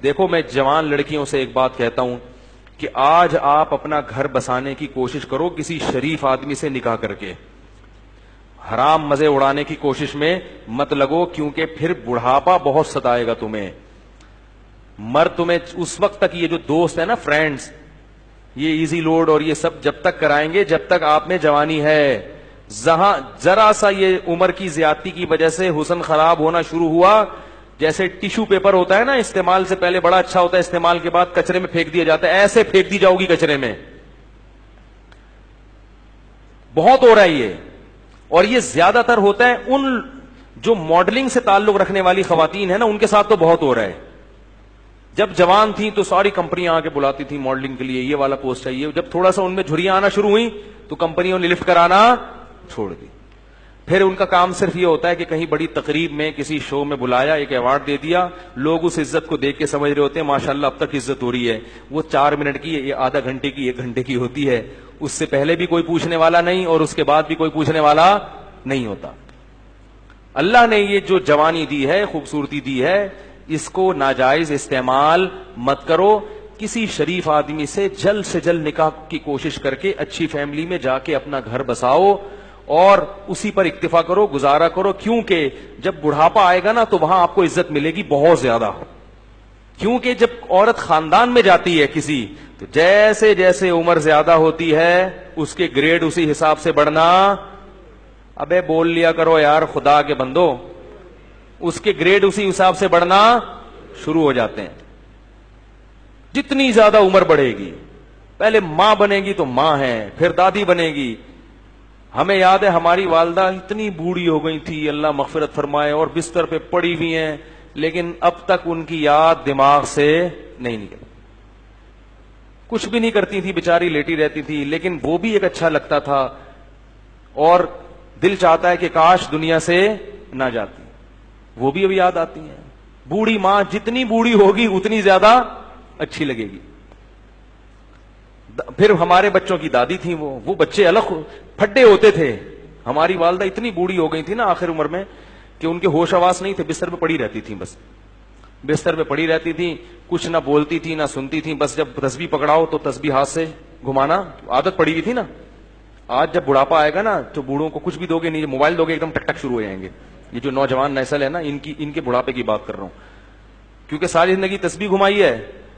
دیکھو میں جوان لڑکیوں سے ایک بات کہتا ہوں کہ آج آپ اپنا گھر بسانے کی کوشش کرو کسی شریف آدمی سے نکاح کر کے، حرام مزے اڑانے کی کوشش میں مت لگو، کیونکہ پھر بڑھاپا بہت ستائے گا تمہیں. مرد تمہیں اس وقت تک، یہ جو دوست ہے نا فرینڈز، یہ ایزی لوڈ اور یہ سب جب تک کرائیں گے جب تک آپ میں جوانی ہے. جہاں ذرا سا یہ عمر کی زیادتی کی وجہ سے حسن خراب ہونا شروع ہوا، جیسے ٹیشو پیپر ہوتا ہے نا، استعمال سے پہلے بڑا اچھا ہوتا ہے، استعمال کے بعد کچرے میں پھینک دیا جاتا ہے، ایسے پھینک دی جاؤ گی کچرے میں. بہت ہو رہا ہے یہ، اور یہ زیادہ تر ہوتا ہے ان جو ماڈلنگ سے تعلق رکھنے والی خواتین ہیں نا، ان کے ساتھ تو بہت ہو رہا ہے. جب جوان تھیں تو ساری کمپنیاں آ کے بلاتی تھیں ماڈلنگ کے لیے، یہ والا پوسٹ چاہیے. جب تھوڑا سا ان میں جھریاں آنا شروع ہوئی تو کمپنیوں نے لفٹ کرانا چھوڑ دی. پھر ان کا کام صرف یہ ہوتا ہے کہ کہیں بڑی تقریب میں کسی شو میں بلایا، ایک ایوارڈ دے دیا، لوگ اس عزت کو دیکھ کے سمجھ رہے ہوتے ہیں ماشاءاللہ اب تک عزت ہو رہی ہے. وہ 4 منٹ کی، یہ آدھا گھنٹے کی، 1 گھنٹے کی ہوتی ہے. اس سے پہلے بھی کوئی پوچھنے والا نہیں اور اس کے بعد بھی کوئی پوچھنے والا نہیں ہوتا. اللہ نے یہ جو جوانی دی ہے، خوبصورتی دی ہے، اس کو ناجائز استعمال مت کرو. کسی شریف آدمی سے جلد نکاح کی کوشش کر کے اچھی فیملی میں جا کے اپنا گھر بساؤ اور اسی پر اکتفا کرو، گزارا کرو. کیونکہ جب بڑھاپا آئے گا نا تو وہاں آپ کو عزت ملے گی بہت زیادہ. کیونکہ جب عورت خاندان میں جاتی ہے کسی، تو جیسے جیسے عمر زیادہ ہوتی ہے اس کے گریڈ اسی حساب سے بڑھنا. ابے بول لیا کرو یار خدا کے بندو، اس کے گریڈ اسی حساب سے بڑھنا شروع ہو جاتے ہیں. جتنی زیادہ عمر بڑھے گی، پہلے ماں بنے گی تو ماں ہے، پھر دادی بنے گی. ہمیں یاد ہے ہماری والدہ اتنی بوڑھی ہو گئی تھی، اللہ مغفرت فرمائے، اور بستر پہ پڑی ہوئی ہیں، لیکن اب تک ان کی یاد دماغ سے نہیں نکلی. کچھ بھی نہیں کرتی تھی بیچاری، لیٹی رہتی تھی، لیکن وہ بھی ایک اچھا لگتا تھا اور دل چاہتا ہے کہ کاش دنیا سے نہ جاتی. وہ بھی اب یاد آتی ہیں. بوڑھی ماں جتنی بوڑھی ہوگی اتنی زیادہ اچھی لگے گی. پھر ہمارے بچوں کی دادی تھی، وہ بچے الگ پھڈے ہوتے تھے. ہماری والدہ اتنی بوڑھی ہو گئی تھی نا آخر عمر میں کہ ان کے ہوش آواز نہیں تھے، بستر پہ پڑی رہتی تھی، بس بستر پہ پڑی رہتی تھی، کچھ نہ بولتی تھی نہ سنتی تھی. بس جب تسبیح پکڑاؤ تو تسبیح ہاتھ سے گھمانا، عادت پڑی ہوئی تھی نا. آج جب بڑھاپا آئے گا نا تو بوڑھوں کو کچھ بھی دو گے نہیں، موبائل دو گے ایک دم ٹک ٹک شروع ہو جائیں گے. یہ جو نوجوان نسل ہے نا، ان کے بڑھاپے کی بات کر رہا ہوں، کیونکہ ساری زندگی تسبیح گھمائی ہے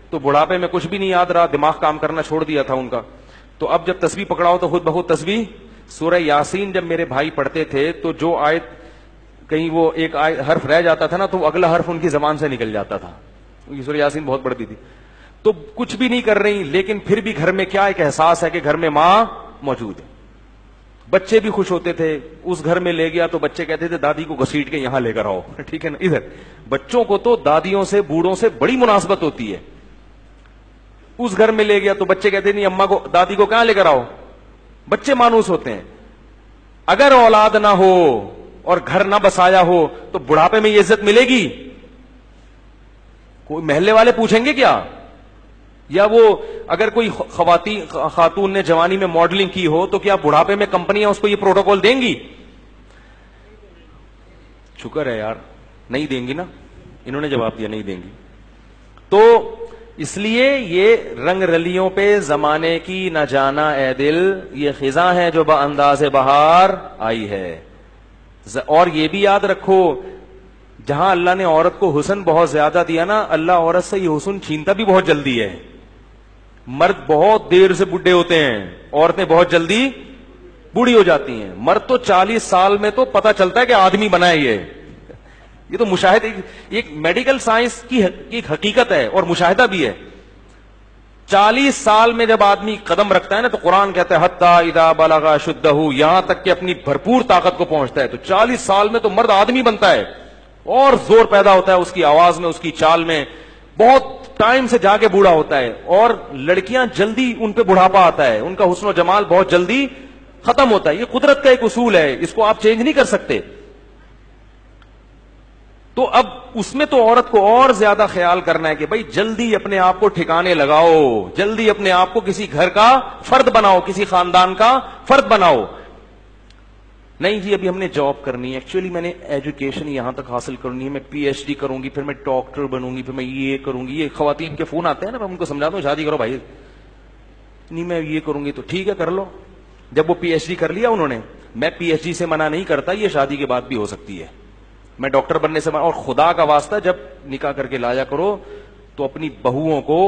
تو بڑھاپے میں کچھ بھی نہیں یاد رہا، دماغ کام کرنا چھوڑ دیا تھا ان کا. تو اب جب تسبیح پکڑاؤ تو خود بخود تسبیح. سورہ یاسین جب میرے بھائی پڑھتے تھے تو جو آیت کہیں وہ ایک حرف رہ جاتا تھا نا تو اگلا حرف ان کی زبان سے نکل جاتا تھا. سورہ یاسین بہت پڑھتی تھی. تو کچھ بھی نہیں کر رہی، لیکن پھر بھی گھر میں کیا ایک احساس ہے کہ گھر میں ماں موجود ہے. بچے بھی خوش ہوتے تھے. اس گھر میں لے گیا تو بچے کہتے تھے دادی کو گھسیٹ کے یہاں لے کر آؤ، ٹھیک ہے نا. ادھر بچوں کو تو دادیوں سے، بوڑھوں سے بڑی مناسبت ہوتی ہے. اس گھر میں لے گیا تو بچے کہتے نہیں اما کو، دادی کو کہاں لے کر آؤ. بچے مانوس ہوتے ہیں. اگر اولاد نہ ہو اور گھر نہ بسایا ہو تو بڑھاپے میں یہ عزت ملے گی؟ کوئی محلے والے پوچھیں گے کیا؟ یا وہ اگر کوئی خاتون نے جوانی میں ماڈلنگ کی ہو تو کیا بڑھاپے میں کمپنیاں اس کو یہ پروٹوکول دیں گی؟ شکر ہے یار نہیں دیں گی نا. انہوں نے جواب دیا نہیں دیں گی. تو اس لیے یہ رنگ رلیوں پہ زمانے کی نہ جانا اے دل، یہ خزاں ہے جو بانداز بہار آئی ہے. اور یہ بھی یاد رکھو، جہاں اللہ نے عورت کو حسن بہت زیادہ دیا نا، اللہ عورت سے یہ حسن چھینتا بھی بہت جلدی ہے. مرد بہت دیر سے بڈھے ہوتے ہیں، عورتیں بہت جلدی بوڑھی ہو جاتی ہیں. مرد تو 40 سال میں تو پتہ چلتا ہے کہ آدمی بنا ہے. یہ تو مشاہدہ، ایک میڈیکل سائنس کی ایک حقیقت ہے اور مشاہدہ بھی ہے. 40 سال میں جب آدمی قدم رکھتا ہے نا تو قرآن کہتا ہے حتی اذا بلغ اشدہ، یہاں تک کہ اپنی بھرپور طاقت کو پہنچتا ہے. تو 40 سال میں تو مرد آدمی بنتا ہے اور زور پیدا ہوتا ہے اس کی آواز میں، اس کی چال میں. بہت ٹائم سے جا کے بوڑھا ہوتا ہے. اور لڑکیاں جلدی ان پہ بڑھاپا آتا ہے، ان کا حسن و جمال بہت جلدی ختم ہوتا ہے. یہ قدرت کا ایک اصول ہے، اس کو آپ چینج نہیں کر سکتے. تو اب اس میں تو عورت کو اور زیادہ خیال کرنا ہے کہ بھائی جلدی اپنے آپ کو ٹھکانے لگاؤ، جلدی اپنے آپ کو کسی گھر کا فرد بناؤ، کسی خاندان کا فرد بناؤ. نہیں جی ابھی ہم نے جاب کرنی ہے, ایکچولی میں نے ایجوکیشن یہاں تک حاصل کرنی ہے, میں پی ایچ ڈی کروں گی, پھر میں ڈاکٹر بنوں گی, پھر میں یہ کروں گی. یہ خواتین کے فون آتے ہیں نا, میں ان کو سمجھاتا ہوں شادی کرو بھائی, نہیں میں یہ کروں گی, تو ٹھیک ہے کر لو. جب وہ پی ایچ ڈی کر لیا انہوں نے, میں پی ایچ ڈی سے منع نہیں کرتا, یہ شادی کے بعد بھی ہو سکتی ہے, میں ڈاکٹر بننے سے منع. اور خدا کا واسطہ جب نکاح کر کے لایا کرو تو اپنی بہوؤں کو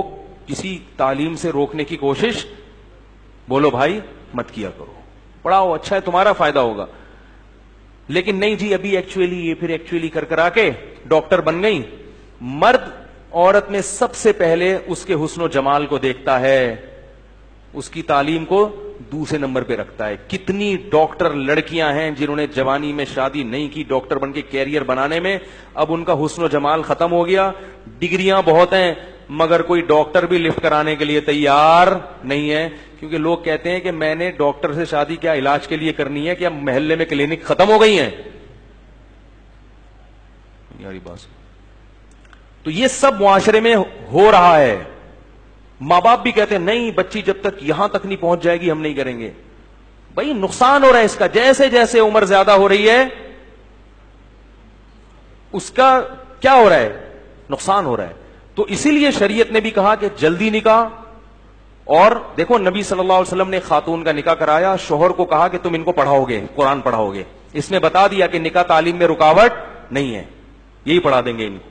کسی تعلیم سے روکنے کی کوشش بولو بھائی مت کیا کرو, پڑھاؤ اچھا ہے تمہارا فائدہ ہوگا. لیکن نہیں جی ابھی ایکچولی یہ پھر ایکچولی کر کر آ کے ڈاکٹر بن گئی. مرد عورت میں سب سے پہلے اس کے حسن و جمال کو دیکھتا ہے, اس کی تعلیم کو دوسرے نمبر پہ رکھتا ہے. کتنی ڈاکٹر لڑکیاں ہیں جنہوں نے جوانی میں شادی نہیں کی ڈاکٹر بن کے کیریئر بنانے میں, اب ان کا حسن و جمال ختم ہو گیا, ڈگریاں بہت ہیں مگر کوئی ڈاکٹر بھی لفٹ کرانے کے لیے تیار نہیں ہے, کیونکہ لوگ کہتے ہیں کہ میں نے ڈاکٹر سے شادی کیا علاج کے لیے کرنی ہے, کیا محلے میں کلینک ختم ہو گئی ہیں یاری بات. تو یہ سب معاشرے میں ہو رہا ہے. ماں باپ بھی کہتے ہیں نہیں بچی جب تک یہاں تک نہیں پہنچ جائے گی ہم نہیں کریں گے. بھائی نقصان ہو رہا ہے اس کا, جیسے جیسے عمر زیادہ ہو رہی ہے اس کا کیا ہو رہا ہے, نقصان ہو رہا ہے. تو اسی لیے شریعت نے بھی کہا کہ جلدی نکاح. اور دیکھو نبی صلی اللہ علیہ وسلم نے خاتون کا نکاح کرایا, شوہر کو کہا کہ تم ان کو پڑھاؤ گے, قرآن پڑھاؤ گے. اس نے بتا دیا کہ نکاح تعلیم میں رکاوٹ نہیں ہے, یہی پڑھا دیں گے ان کو.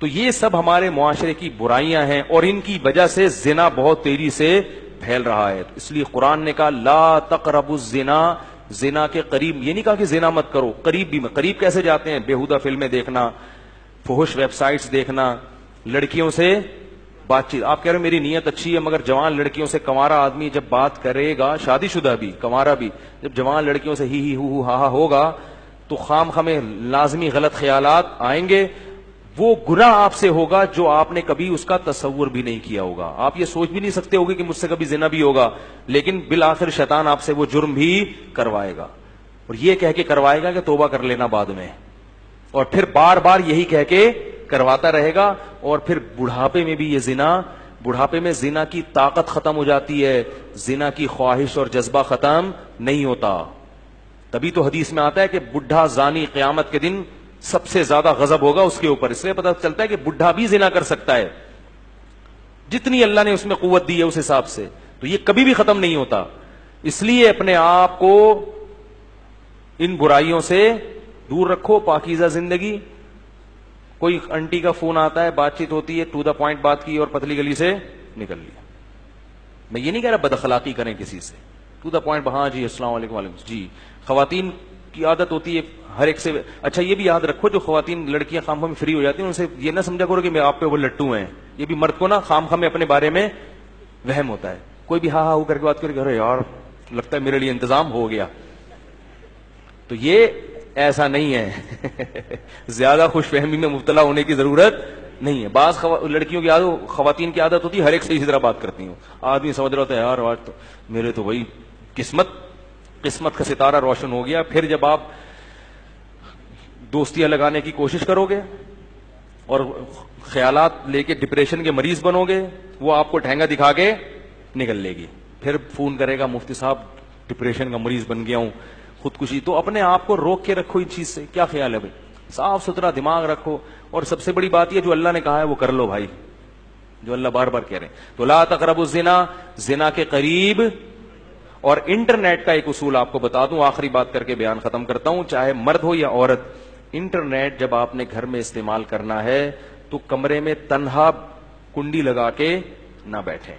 تو یہ سب ہمارے معاشرے کی برائیاں ہیں اور ان کی وجہ سے زنا بہت تیزی سے پھیل رہا ہے. اس لیے قرآن نے کہا لا تقربوا الزنا, زنا کے قریب, یہ نہیں کہا کہ زنا مت کرو, قریب بھی مت. قریب کیسے جاتے ہیں, بیہودہ فلمیں دیکھنا, فحش ویب سائٹس دیکھنا, لڑکیوں سے بات چیت. آپ کہہ رہے ہیں میری نیت اچھی ہے مگر جوان لڑکیوں سے کنوارا آدمی جب بات کرے گا, شادی شدہ بھی کنوارا بھی, جب جوان لڑکیوں سے ہی ہو ہا ہوگا تو خام خامے لازمی غلط خیالات آئیں گے. وہ گناہ آپ سے ہوگا جو آپ نے کبھی اس کا تصور بھی نہیں کیا ہوگا. آپ یہ سوچ بھی نہیں سکتے ہوگے کہ مجھ سے کبھی زنا بھی ہوگا, لیکن بالآخر شیطان آپ سے وہ جرم بھی کروائے گا, اور یہ کہہ کے کروائے گا کہ توبہ کر لینا بعد میں, اور پھر بار بار یہی کہہ کے کرواتا رہے گا. اور پھر بڑھاپے میں بھی یہ زنا, بڑھاپے میں زنا کی طاقت ختم ہو جاتی ہے, زنا کی خواہش اور جذبہ ختم نہیں ہوتا. تبھی تو حدیث میں آتا ہے کہ بڈھا زانی قیامت کے دن سب سے زیادہ غضب ہوگا اس کے اوپر. اس لیے پتہ چلتا ہے کہ بڈھا بھی زنا کر سکتا ہے, جتنی اللہ نے اس میں قوت دی ہے اس حساب سے. تو یہ کبھی بھی ختم نہیں ہوتا. اس لیے اپنے آپ کو ان برائیوں سے دور رکھو, پاکیزہ زندگی. کوئی انٹی کا فون آتا ہے, بات چیت ہوتی ہے, ٹو دا پوائنٹ بات کی اور پتلی گلی سے نکل لیا. میں یہ نہیں کہہ رہا بد اخلاقی کریں کسی سے, ٹو دا پوائنٹ, ہاں جی السلام علیکم وعلیکم جی. خواتین کی عادت ہوتی ہے ہر ایک سے. اچھا یہ بھی یاد رکھو جو خواتین لڑکیاں خام خواہ میں فری ہو جاتی ہیں ان سے یہ نہ سمجھا کرو کہ میں آپ پہ وہ لٹو ہیں. یہ بھی مرد کو نا خام خواہ میں اپنے بارے میں وہم ہوتا ہے. کوئی بھی ہاں ہاں کر کے بات کرے کہ یار لگتا ہے میرے لیے انتظام ہو گیا. تو یہ ایسا نہیں ہے. زیادہ خوش فہمی میں مبتلا ہونے کی ضرورت نہیں ہے. بعض لڑکیوں کی عادت, خواتین کی عادت ہوتی ہے ہر ایک سے اسی طرح بات کرتی ہوں. آدمی سمجھ رہا ہوتا ہے یار آج تو میرے تو وہی قسمت کا ستارہ روشن ہو گیا. پھر جب آپ دوستیاں لگانے کی کوشش کرو گے اور خیالات لے کے ڈپریشن کے مریض بنو گے, وہ آپ کو ٹھینگا دکھا کے نکل لے گی. پھر فون کرے گا مفتی صاحب ڈپریشن کا مریض بن گیا ہوں, خودکشی. تو اپنے آپ کو روک کے رکھو ان چیز سے. کیا خیال ہے بھائی, صاف ستھرا دماغ رکھو. اور سب سے بڑی بات یہ جو اللہ نے کہا ہے وہ کر لو بھائی, جو اللہ بار بار کہہ رہے ہیں. تو لا تقربوا الزنا, زنا کے قریب. اور انٹرنیٹ کا ایک اصول آپ کو بتا دوں, آخری بات کر کے بیان ختم کرتا ہوں, چاہے مرد ہو یا عورت. انٹرنیٹ جب آپ نے گھر میں استعمال کرنا ہے تو کمرے میں تنہا کنڈی لگا کے نہ بیٹھیں.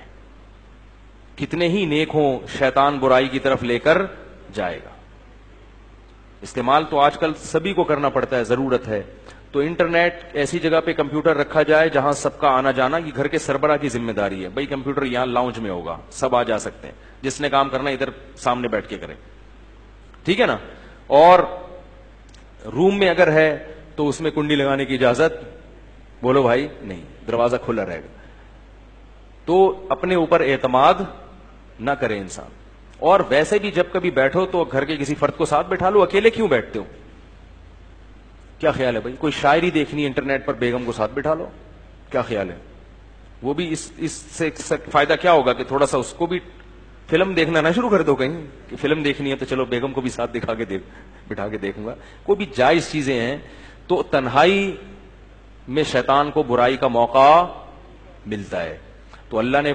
کتنے ہی نیک ہوں, شیطان برائی کی طرف لے کر جائے گا. استعمال تو آج کل سبھی کو کرنا پڑتا ہے, ضرورت ہے. تو انٹرنیٹ ایسی جگہ پہ کمپیوٹر رکھا جائے جہاں سب کا آنا جانا, یہ گھر کے سربراہ کی ذمہ داری ہے. بھائی کمپیوٹر یہاں لاؤنج میں ہوگا, سب آ جا سکتے ہیں, جس نے کام کرنا ادھر سامنے بیٹھ کے کرے, ٹھیک ہے نا. اور روم میں اگر ہے تو اس میں کنڈی لگانے کی اجازت بولو بھائی نہیں, دروازہ کھلا رہے گا. تو اپنے اوپر اعتماد نہ کرے انسان. اور ویسے بھی جب کبھی بیٹھو تو گھر کے کسی فرد کو ساتھ بٹھا لو, اکیلے کیوں بیٹھتے ہو؟ کیا خیال ہے بھائی؟ کوئی شاعری دیکھنی ہے انٹرنیٹ پر, بیگم کو ساتھ بٹھا لو. کیا خیال ہے؟ وہ بھی اس سے فائدہ کیا ہوگا کہ تھوڑا سا اس کو بھی فلم دیکھنا نہ شروع کر دو کہیں کہ فلم دیکھنی ہے تو چلو بیگم کو بھی ساتھ بٹھا کے دیکھوں گا. کوئی بھی جائز چیزیں ہیں تو تنہائی میں شیطان کو برائی کا موقع ملتا ہے. تو اللہ نے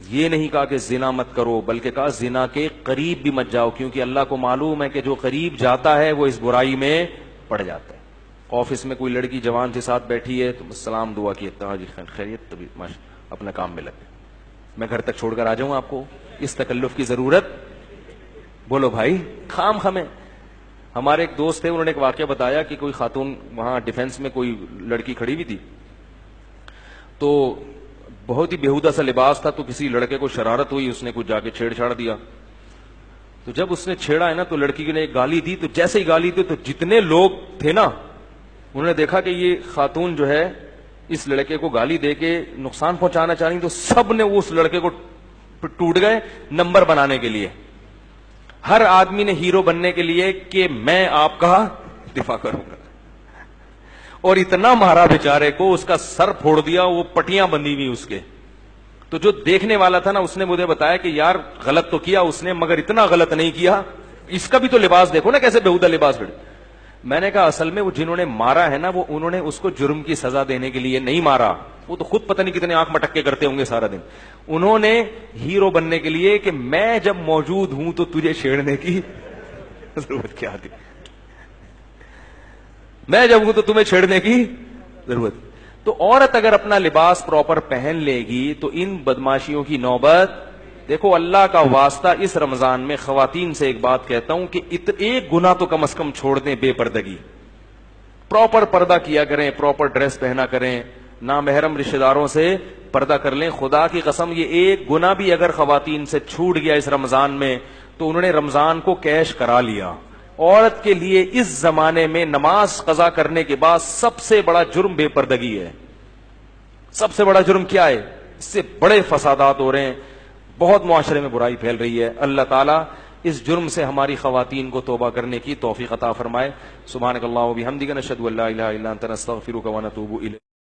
یہ نہیں کہا کہ زنا مت کرو، بلکہ کہا زنا کے قریب بھی مت جاؤ، کیونکہ اللہ کو معلوم ہے کہ جو قریب جاتا ہے وہ اس برائی میں پڑ جاتا ہے. آفس میں کوئی لڑکی جوان کے ساتھ بیٹھی ہے تو سلام دعا کی جی خیریت، تبھی اپنا کام میں لگے. میں گھر تک چھوڑ کر آ جاؤں آپ کو، اس تکلف کی ضرورت؟ بولو بھائی، خام خمیں. ہمارے ایک دوست تھے، انہوں نے ایک واقعہ بتایا کہ کوئی خاتون وہاں ڈیفنس میں کوئی لڑکی کھڑی ہوئی تھی، تو بہت ہی بیہودہ سا لباس تھا، تو کسی لڑکے کو شرارت ہوئی، اس نے کچھ جا کے چھیڑ چھاڑ دیا. تو جب اس نے چھیڑا ہے نا تو لڑکی نے ایک گالی دی، تو جیسے ہی گالی دی تو جتنے لوگ تھے نا انہوں نے دیکھا کہ یہ خاتون جو ہے اس لڑکے کو گالی دے کے نقصان پہنچانا چاہ رہی، تو سب نے اس لڑکے کو ٹوٹ گئے نمبر بنانے کے لیے. ہر آدمی نے ہیرو بننے کے لیے کہ میں آپ کا دفاع کروں گا، اور اتنا مارا بیچارے کو، اس کا سر پھوڑ دیا، وہ پٹیاں بندھی ہوئی اس کے. تو جو دیکھنے والا تھا نا اس نے مجھے بتایا کہ یار غلط تو کیا اس نے، مگر اتنا غلط نہیں کیا، اس کا بھی تو لباس دیکھو نا کیسے بیہودہ لباس بڑے. میں نے کہا اصل میں وہ جنہوں نے مارا ہے نا وہ انہوں نے اس کو جرم کی سزا دینے کے لیے نہیں مارا، وہ تو خود پتہ نہیں کتنے آنکھ مٹک کے کرتے ہوں گے سارا دن. انہوں نے ہیرو بننے کے لیے کہ میں جب موجود ہوں تو تجھے چھیڑنے کی ضرورت کیا تھی، میں جب ہوں تو تمہیں چھیڑنے کی ضرورت. تو عورت اگر اپنا لباس پراپر پہن لے گی تو ان بدماشیوں کی نوبت. دیکھو اللہ کا واسطہ اس رمضان میں خواتین سے ایک بات کہتا ہوں کہ ایک گناہ تو کم از کم چھوڑ دیں، بے پردگی. پراپر پردہ کیا کریں، پراپر ڈریس پہنا کریں، نامحرم رشتہ داروں سے پردہ کر لیں. خدا کی قسم یہ ایک گناہ بھی اگر خواتین سے چھوٹ گیا اس رمضان میں تو انہوں نے رمضان کو کیش کرا لیا. عورت کے لیے اس زمانے میں نماز قضا کرنے کے بعد سب سے بڑا جرم بے پردگی ہے. سب سے بڑا جرم کیا ہے؟ اس سے بڑے فسادات ہو رہے ہیں، بہت معاشرے میں برائی پھیل رہی ہے. اللہ تعالیٰ اس جرم سے ہماری خواتین کو توبہ کرنے کی توفیق عطا فرمائے. سبحانک اللہم و بحمدک، نشہد ان لا الہ الا انت، نستغفرک و نتوب الیک.